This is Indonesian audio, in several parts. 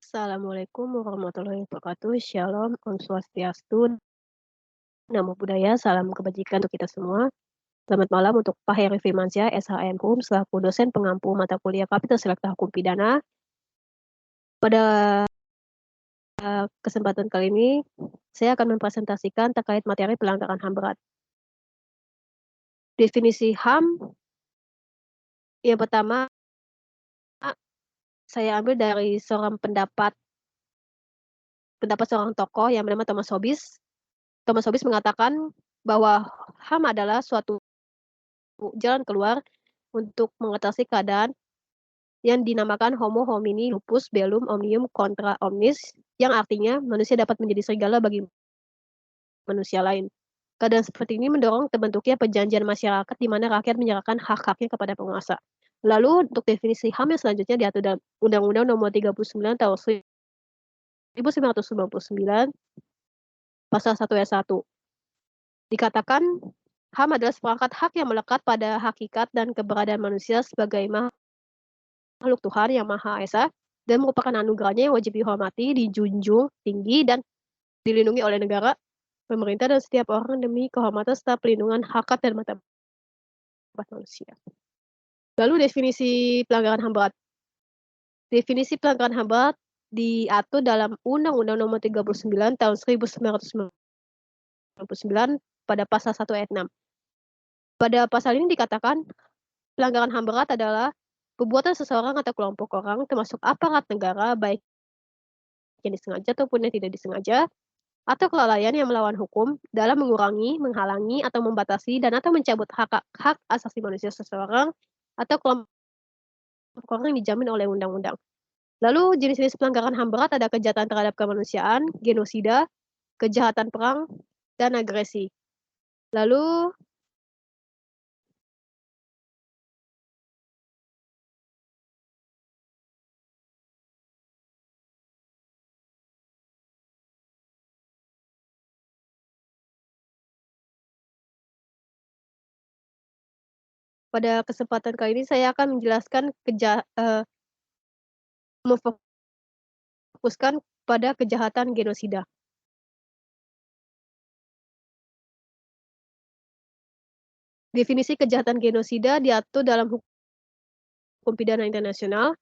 Assalamualaikum warahmatullahi wabarakatuh. Shalom, Om Swastiastu, Namo Buddhaya, salam kebajikan untuk kita semua. Selamat malam untuk Pak Heri Firmansyah, SHM Hukum, selaku dosen pengampu mata kuliah Kapital Selekta Hukum Pidana. Pada kesempatan kali ini, saya akan mempresentasikan terkait materi pelanggaran HAM berat. Definisi HAM, yang pertama, saya ambil dari seorang pendapat seorang tokoh yang bernama Thomas Hobbes. Thomas Hobbes mengatakan bahwa HAM adalah suatu jalan keluar untuk mengatasi keadaan yang dinamakan homo homini lupus bellum omnium contra omnis, yang artinya manusia dapat menjadi serigala bagi manusia lain. Keadaan seperti ini mendorong terbentuknya perjanjian masyarakat di mana rakyat menyerahkan hak-haknya kepada penguasa. Lalu untuk definisi HAM yang selanjutnya diatur dalam Undang-Undang Nomor 39 Tahun 1999 Pasal 1 ayat 1. Dikatakan HAM adalah seperangkat hak yang melekat pada hakikat dan keberadaan manusia sebagai makhluk Tuhan yang Maha Esa dan merupakan anugerahnya yang wajib dihormati, dijunjung tinggi, dan dilindungi oleh negara, pemerintah, dan setiap orang demi kehormatan serta pelindungan hak dan martabat manusia. Lalu definisi pelanggaran HAM berat. Definisi pelanggaran HAM berat diatur dalam Undang-Undang Nomor 39 Tahun 1999 pada pasal 1 ayat 6. Pada pasal ini dikatakan pelanggaran HAM berat adalah perbuatan seseorang atau kelompok orang termasuk aparat negara, baik yang disengaja ataupun yang tidak disengaja, atau kelalaian yang melawan hukum dalam mengurangi, menghalangi, atau membatasi dan atau mencabut hak asasi manusia seseorang atau kelompok orang yang dijamin oleh undang-undang. Lalu jenis-jenis pelanggaran HAM berat ada kejahatan terhadap kemanusiaan, genosida, kejahatan perang, dan agresi. Lalu pada kesempatan kali ini saya akan menjelaskan memfokuskan pada kejahatan genosida. Definisi kejahatan genosida diatur dalam hukum pidana internasional.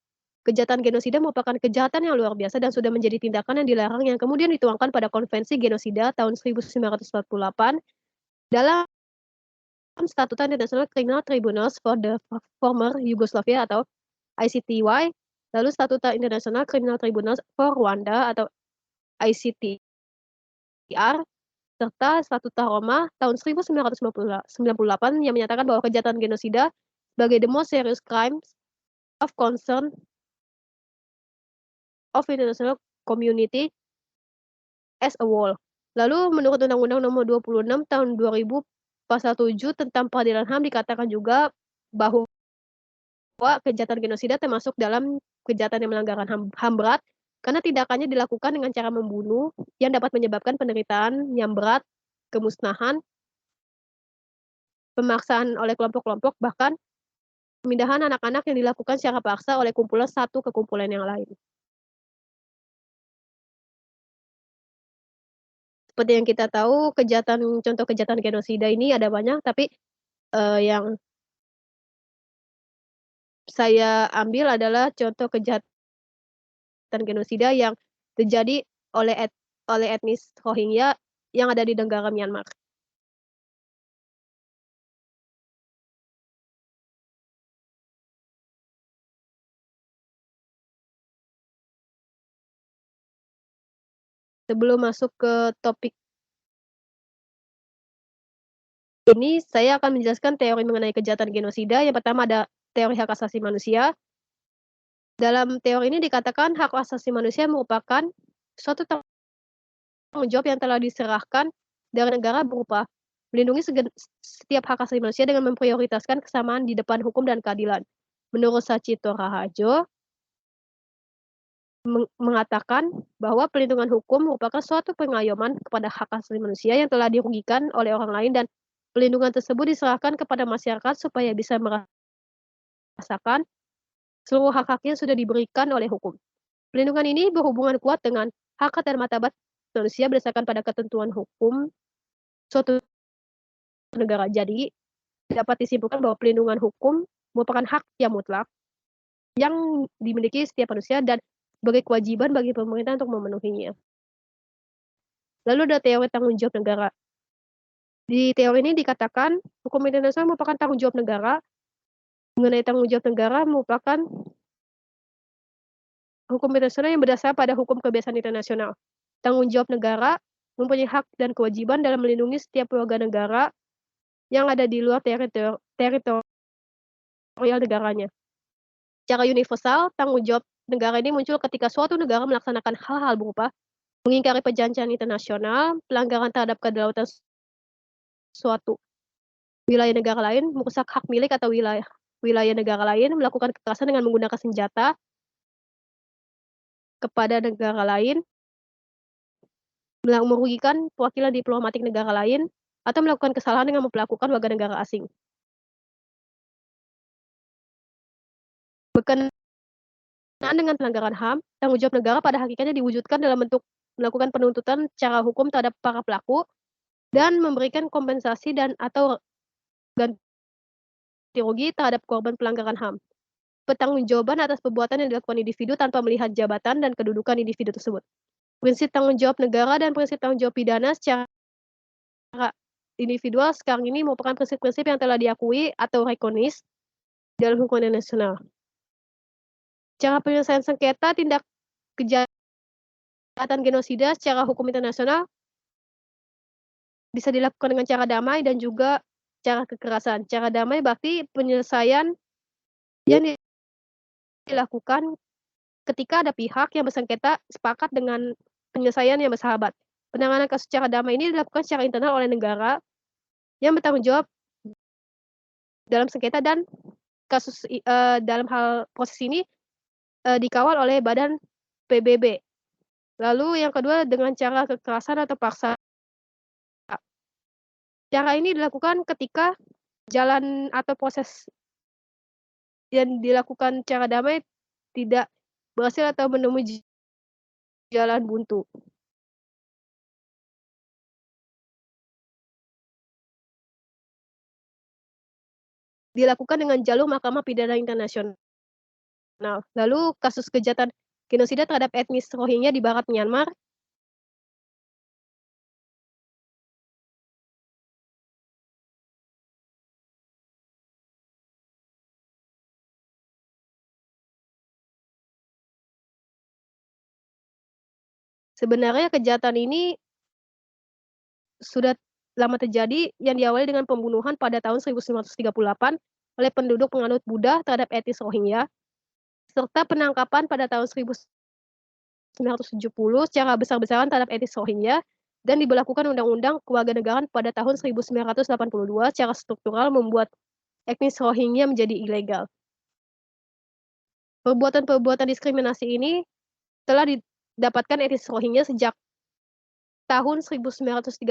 Kejahatan genosida merupakan kejahatan yang luar biasa dan sudah menjadi tindakan yang dilarang yang kemudian dituangkan pada Konvensi Genosida tahun 1948 dalam Statuta International Criminal Tribunals for the Former Yugoslavia atau ICTY, lalu Statuta International Criminal Tribunals for Rwanda atau ICTR, serta Statuta Roma tahun 1998 yang menyatakan bahwa kejahatan genosida sebagai the most serious crimes of concern of international community as a whole. Lalu menurut Undang-Undang Nomor 26 Tahun 2000 Pasal 7 tentang peradilan HAM dikatakan juga bahwa kejahatan genosida termasuk dalam kejahatan yang melanggar HAM berat karena tindakannya dilakukan dengan cara membunuh yang dapat menyebabkan penderitaan yang berat, kemusnahan, pemaksaan oleh kelompok-kelompok, bahkan pemindahan anak-anak yang dilakukan secara paksa oleh kumpulan satu ke kumpulan yang lain. Seperti yang kita tahu, contoh kejahatan genosida ini ada banyak, tapi yang saya ambil adalah contoh kejahatan genosida yang terjadi oleh etnis Rohingya yang ada di negara Myanmar. Sebelum masuk ke topik ini, saya akan menjelaskan teori mengenai kejahatan genosida. Yang pertama ada teori hak asasi manusia. Dalam teori ini dikatakan hak asasi manusia merupakan suatu tanggung jawab yang telah diserahkan dari negara berupa melindungi setiap hak asasi manusia dengan memprioritaskan kesamaan di depan hukum dan keadilan. Menurut Sachito Raharjo, mengatakan bahwa pelindungan hukum merupakan suatu pengayoman kepada hak asasi manusia yang telah dirugikan oleh orang lain dan pelindungan tersebut diserahkan kepada masyarakat supaya bisa merasakan seluruh hak-haknya sudah diberikan oleh hukum. Pelindungan ini berhubungan kuat dengan hak dan martabat manusia berdasarkan pada ketentuan hukum suatu negara. Jadi, dapat disimpulkan bahwa pelindungan hukum merupakan hak yang mutlak yang dimiliki setiap manusia dan sebagai kewajiban bagi pemerintah untuk memenuhinya. Lalu ada teori tanggung jawab negara. Di teori ini dikatakan hukum internasional merupakan tanggung jawab negara. Mengenai tanggung jawab negara merupakan hukum internasional yang berdasar pada hukum kebiasaan internasional. Tanggung jawab negara mempunyai hak dan kewajiban dalam melindungi setiap warga negara yang ada di luar teritorial negaranya. Secara universal, tanggung jawab negara ini muncul ketika suatu negara melaksanakan hal-hal berupa mengingkari perjanjian internasional, pelanggaran terhadap kedaulatan suatu wilayah negara lain, merusak hak milik atau wilayah negara lain, melakukan kekerasan dengan menggunakan senjata kepada negara lain, merugikan perwakilan diplomatik negara lain, atau melakukan kesalahan dengan memperlakukan warga negara asing. Berkenaan dengan pelanggaran HAM, tanggung jawab negara pada hakikatnya diwujudkan dalam bentuk melakukan penuntutan secara hukum terhadap para pelaku dan memberikan kompensasi dan atau ganti rugi terhadap korban pelanggaran HAM. Pertanggungjawaban atas perbuatan yang dilakukan individu tanpa melihat jabatan dan kedudukan individu tersebut. Prinsip tanggung jawab negara dan prinsip tanggung jawab pidana secara individual sekarang ini merupakan prinsip-prinsip yang telah diakui atau recognized dalam hukum internasional. Cara penyelesaian sengketa tindak kejahatan genosida secara hukum internasional bisa dilakukan dengan cara damai dan juga cara kekerasan. Cara damai berarti penyelesaian yang dilakukan ketika ada pihak yang bersengketa sepakat dengan penyelesaian yang bersahabat. Penanganan kasus secara damai ini dilakukan secara internal oleh negara yang bertanggung jawab dalam sengketa dan kasus dalam hal proses ini dikawal oleh Badan PBB. Lalu yang kedua dengan cara kekerasan atau paksa. Cara ini dilakukan ketika jalan atau proses yang dilakukan secara damai tidak berhasil atau menemui jalan buntu. Dilakukan dengan jalur Mahkamah Pidana Internasional. Lalu kasus kejahatan genosida terhadap etnis Rohingya di barat Myanmar sebenarnya kejahatan ini sudah lama terjadi yang diawali dengan pembunuhan pada tahun 1938 oleh penduduk penganut Buddha terhadap etnis Rohingya, serta penangkapan pada tahun 1970 secara besar-besaran terhadap etnis Rohingya, dan diberlakukan Undang-Undang Kewarganegaraan pada tahun 1982 secara struktural membuat etnis Rohingya menjadi ilegal. Perbuatan-perbuatan diskriminasi ini telah didapatkan etnis Rohingya sejak tahun 1938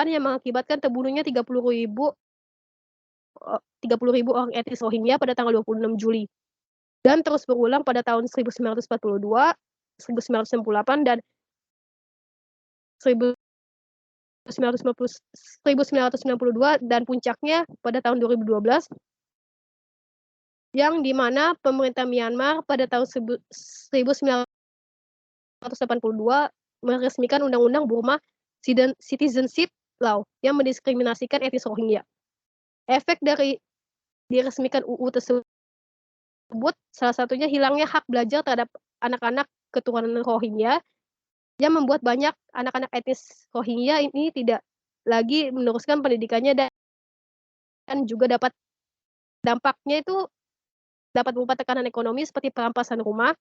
yang mengakibatkan terbunuhnya 30.000 orang etnis Rohingya pada tanggal 26 Juli. Dan terus berulang pada tahun 1942, 1998, dan 1992, dan puncaknya pada tahun 2012, yang dimana pemerintah Myanmar pada tahun 1982 meresmikan Undang-Undang Burma Citizenship Law yang mendiskriminasikan etnis Rohingya. Efek dari diresmikan UU tersebut salah satunya hilangnya hak belajar terhadap anak-anak keturunan Rohingya, yang membuat banyak anak-anak etnis Rohingya ini tidak lagi meneruskan pendidikannya, dan juga dampaknya itu dapat berupa tekanan ekonomi seperti perampasan rumah,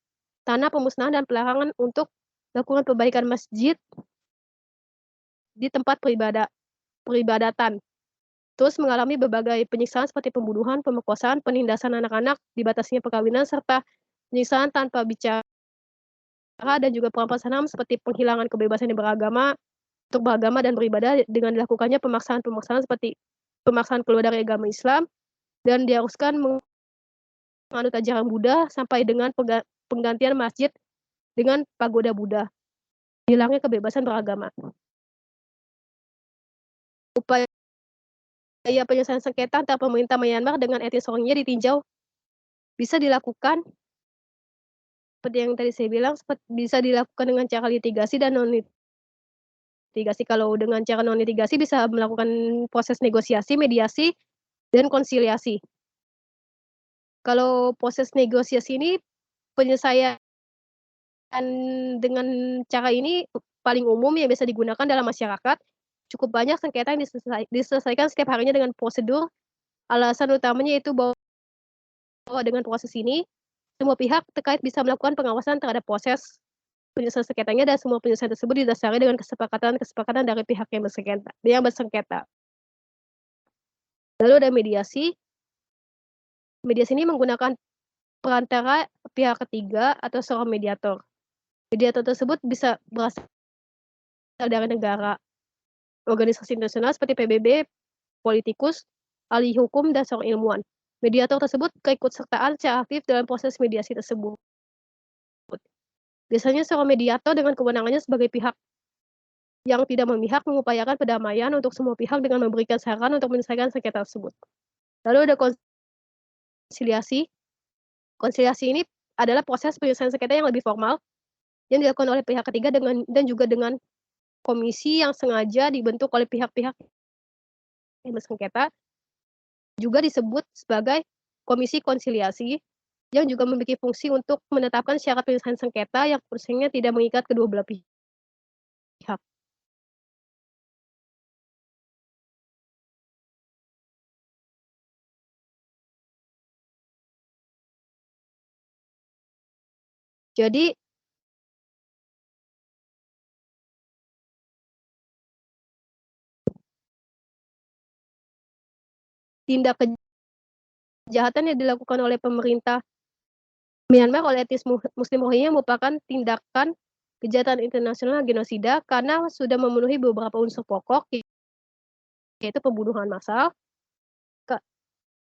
tanah, pemusnahan, dan pelarangan untuk melakukan perbaikan masjid di tempat peribadatan. Terus mengalami berbagai penyiksaan seperti pembunuhan, pemerkosaan, penindasan anak-anak, dibatasnya perkawinan, serta penyiksaan tanpa bicara, dan juga perampasan HAM seperti penghilangan kebebasan beragama untuk beragama dan beribadah dengan dilakukannya pemaksaan seperti pemaksaan keluar dari agama Islam dan diharuskan menganut ajaran Buddha sampai dengan penggantian masjid dengan pagoda Buddha, hilangnya kebebasan beragama. Upaya penyelesaian sengketa antara pemerintah Myanmar dengan etnis Rohingya ditinjau bisa dilakukan seperti yang tadi saya bilang, bisa dilakukan dengan cara litigasi dan non litigasi. Kalau dengan cara non litigasi bisa melakukan proses negosiasi, mediasi, dan konsiliasi. Kalau proses negosiasi ini penyelesaian dengan cara ini paling umum yang bisa digunakan dalam masyarakat. Cukup banyak sengketa yang diselesaikan setiap harinya dengan prosedur. Alasan utamanya itu bahwa dengan proses ini semua pihak terkait bisa melakukan pengawasan terhadap proses penyelesaian sengketanya, dan semua penyelesaian tersebut didasari dengan kesepakatan dari pihak yang bersengketa. Lalu ada mediasi. Mediasi ini menggunakan perantara pihak ketiga atau seorang mediator. Mediator tersebut bisa berasal dari negara, organisasi internasional seperti PBB, politikus, ahli hukum, dan seorang ilmuwan. Mediator tersebut keikutsertaan secara aktif dalam proses mediasi tersebut. Biasanya seorang mediator dengan kewenangannya sebagai pihak yang tidak memihak mengupayakan perdamaian untuk semua pihak dengan memberikan saran untuk menyelesaikan sengketa tersebut. Lalu ada konsiliasi. Konsiliasi ini adalah proses penyelesaian sengketa yang lebih formal yang dilakukan oleh pihak ketiga dan juga dengan komisi yang sengaja dibentuk oleh pihak-pihak yang bersengketa, juga disebut sebagai komisi konsiliasi, yang juga memiliki fungsi untuk menetapkan syarat penyelesaian sengketa yang fungsinya tidak mengikat kedua belah pihak. Jadi tindak kejahatan yang dilakukan oleh pemerintah Myanmar oleh etnis Muslim Rohingya merupakan tindakan kejahatan internasional genosida karena sudah memenuhi beberapa unsur pokok, yaitu pembunuhan massal,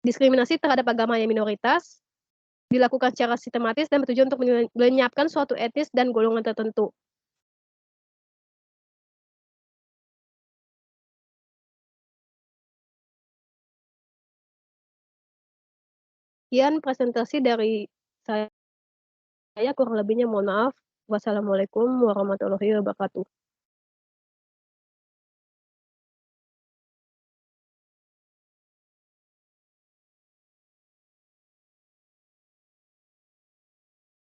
diskriminasi terhadap agama yang minoritas, dilakukan secara sistematis dan bertujuan untuk melenyapkan suatu etnis dan golongan tertentu. Sekian presentasi dari saya, kurang lebihnya mohon maaf. Wassalamualaikum warahmatullahi wabarakatuh.